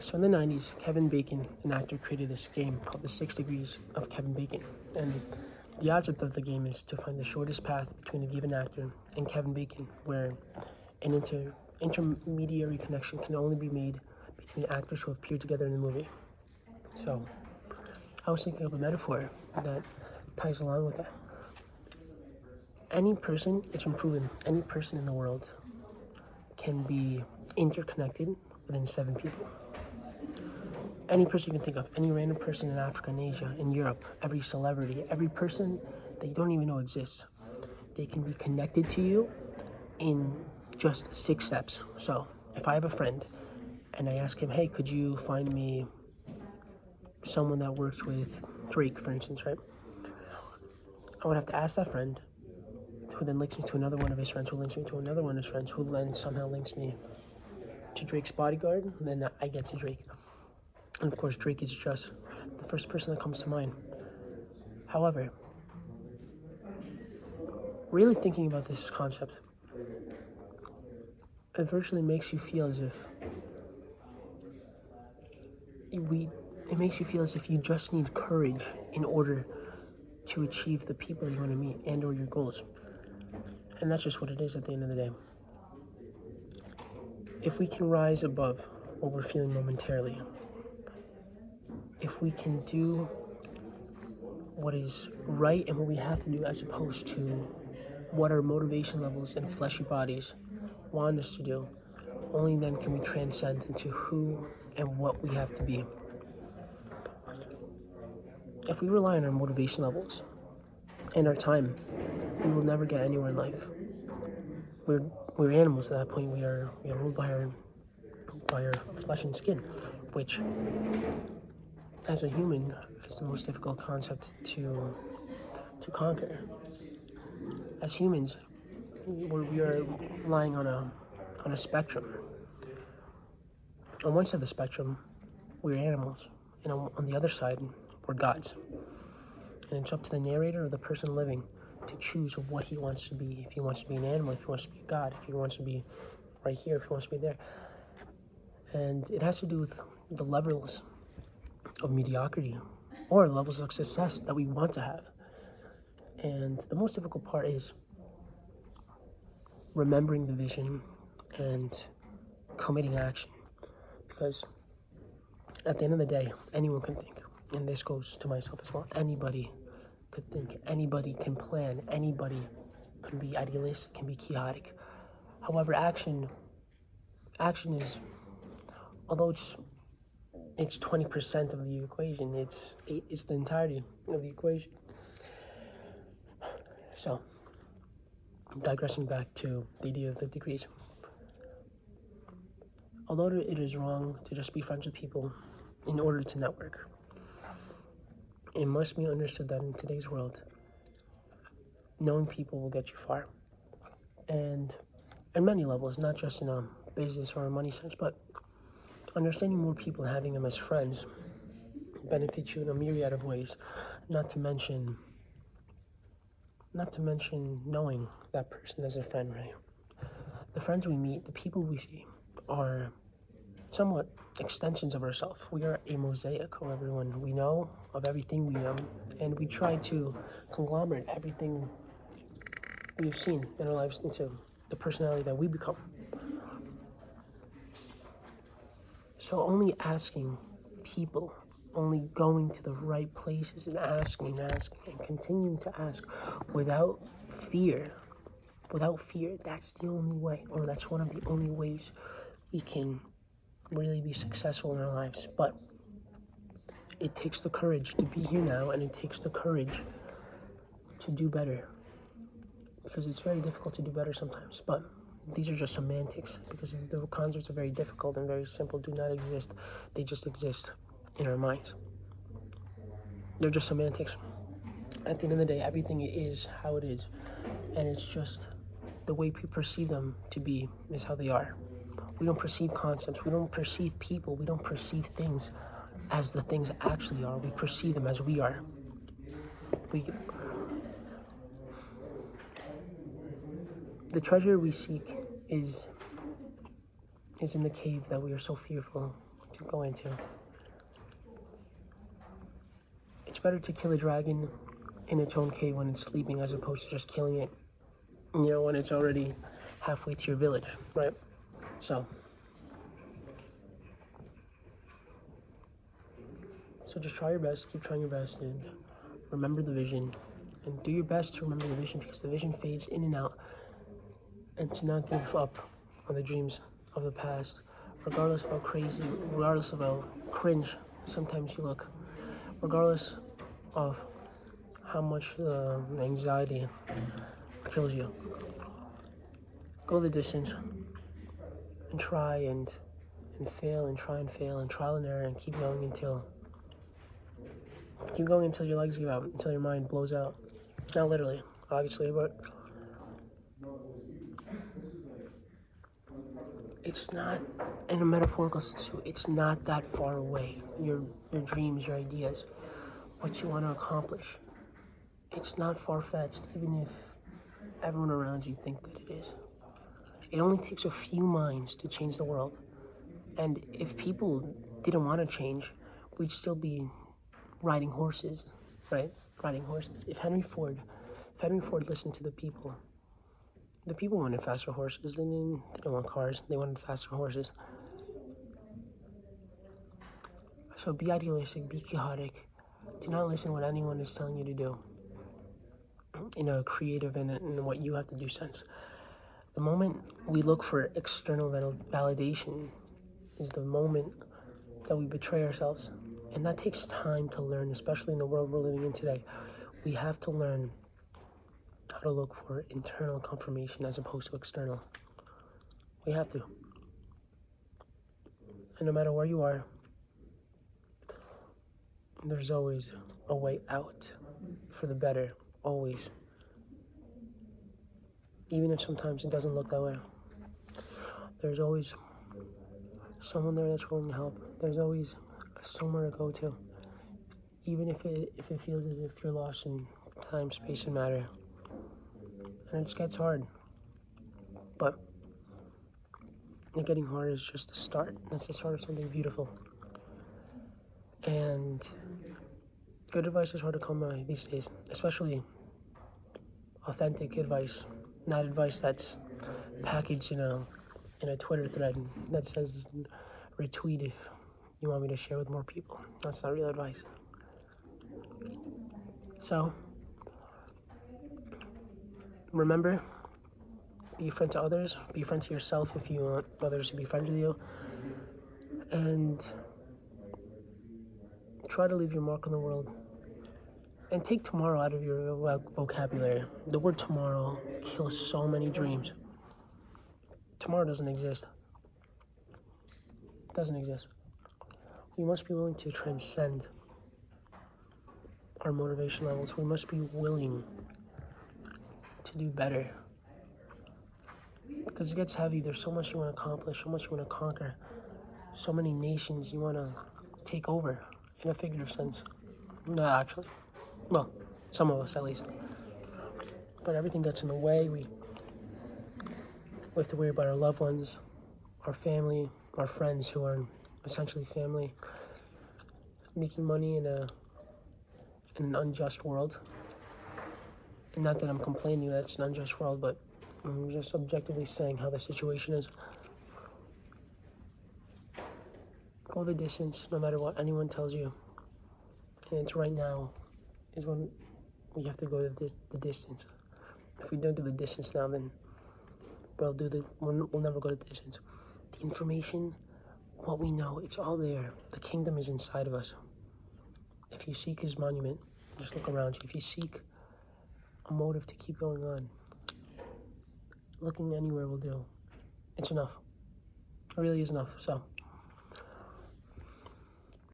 So in the 90s, Kevin Bacon, an actor, created this game called the 6 Degrees of Kevin Bacon. And the object of the game is to find the shortest path between a given actor and Kevin Bacon, where an intermediary connection can only be made between actors who have appeared together in the movie. So I was thinking of a metaphor that ties along with that. Any person, it's been proven, any person in the world can be interconnected within 7 people. Any person you can think of, any random person in Africa and Asia, in Europe, every celebrity, every person that you don't even know exists, they can be connected to you in just 6 steps. So if I have a friend and I ask him, hey, could you find me someone that works with Drake, for instance, right? I would have to ask that friend, who then links me to another one of his friends, who links me to another one of his friends, who then somehow links me to Drake's bodyguard, and then I get to Drake. And of course, Drake is just the first person that comes to mind. However, really thinking about this concept, it virtually makes you feel as if you just need courage in order to achieve the people you want to meet and or your goals. And that's just what it is at the end of the day. If we can rise above what we're feeling momentarily, if we can do what is right and what we have to do as opposed to what our motivation levels and fleshy bodies want us to do, only then can we transcend into who and what we have to be. If we rely on our motivation levels and our time, we will never get anywhere in life. We're animals at that point. We are ruled by our flesh and skin, which, as a human, is the most difficult concept to conquer. As humans, we are lying on a spectrum. On one side of the spectrum, we're animals, and on the other side, we're gods. And it's up to the narrator or the person living to choose what he wants to be. If he wants to be an animal, if he wants to be a god, if he wants to be right here, if he wants to be there. And it has to do with the levels of mediocrity or levels of success that we want to have. And the most difficult part is remembering the vision and committing action. Because at the end of the day, anyone can think. And this goes to myself as well. Anybody could think. Anybody can plan. Anybody can be idealistic, can be chaotic. However, action is, although it's 20% of the equation, it's the entirety of the equation. So, digressing back to the idea of the degrees. Although it is wrong to just be friends with people in order to network, it must be understood that in today's world, knowing people will get you far. And at many levels, not just in a business or a money sense, but understanding more people, having them as friends, benefits you in a myriad of ways, not to mention knowing that person as a friend, right? The friends we meet, the people we see, are somewhat extensions of ourselves. We are a mosaic of everyone we know, of everything we know, and we try to conglomerate everything we've seen in our lives into the personality that we become. So only asking people, only going to the right places and asking and continuing to ask without fear, that's the only way, or that's one of the only ways we can really be successful in our lives. But it takes the courage to be here now, and it takes the courage to do better, because it's very difficult to do better sometimes. But these are just semantics, because the concepts are very difficult and very simple, do not exist. They just exist in our minds. They're just semantics. At the end of the day, everything is how it is, and it's just the way we perceive them to be is how they are. We don't perceive concepts, we don't perceive people, we don't perceive things as the things actually are. We perceive them as we are. The treasure we seek is in the cave that we are so fearful to go into. It's better to kill a dragon in its own cave when it's sleeping as opposed to just killing it, when it's already halfway to your village, right? So just try your best, keep trying your best, and remember the vision. And do your best to remember the vision, because the vision fades in and out. And to not give up on the dreams of the past, regardless of how crazy, regardless of how cringe sometimes you look, regardless of how much anxiety kills you. Go the distance and try and fail and try and fail and trial and error and keep going until your legs give out, until your mind blows out. Not literally, obviously, but it's not, in a metaphorical sense, it's not that far away. Your dreams, your ideas, what you want to accomplish. It's not far-fetched, even if everyone around you think that it is. It only takes a few minds to change the world. And if people didn't want to change, we'd still be riding horses, right? Riding horses. If Henry Ford listened to the people wanted faster horses. They didn't want cars. They wanted faster horses. So be idealistic, be chaotic. Do not listen to what anyone is telling you to do in a creative and in what you have to do sense. The moment we look for external validation is the moment that we betray ourselves. And that takes time to learn, especially in the world we're living in today. We have to learn how to look for internal confirmation as opposed to external. We have to. And no matter where you are, there's always a way out for the better, always. Even if sometimes it doesn't look that way. There's always someone there that's willing to help. There's always somewhere to go to. Even if it feels as if you're lost in time, space, and matter. And it just gets hard. But it getting hard is just the start. That's the start of something beautiful. And good advice is hard to come by these days, especially authentic advice, not advice that's packaged in a Twitter thread that says retweet if you want me to share with more people. That's not real advice. So remember, be a friend to others, be a friend to yourself if you want others to be friends with you, and try to leave your mark on the world. And take tomorrow out of your vocabulary. The word tomorrow kills so many dreams. Tomorrow doesn't exist. It doesn't exist. We must be willing to transcend our motivation levels. We must be willing to do better. Because it gets heavy. There's so much you want to accomplish, so much you want to conquer, so many nations you want to take over, in a figurative sense. No, actually. Well, some of us at least. But everything gets in the way. We have to worry about our loved ones, our family, our friends who are essentially family, making money in an unjust world. And not that I'm complaining that it's an unjust world, but I'm just objectively saying how the situation is. Go the distance, no matter what anyone tells you. And it's right now is when we have to go the distance. If we don't do the distance now, then we'll never go to the distance. The information, what we know, it's all there. The kingdom is inside of us. If you seek his monument, just look around you. If you seek a motive to keep going on, looking anywhere will do. It's enough. It really is enough. So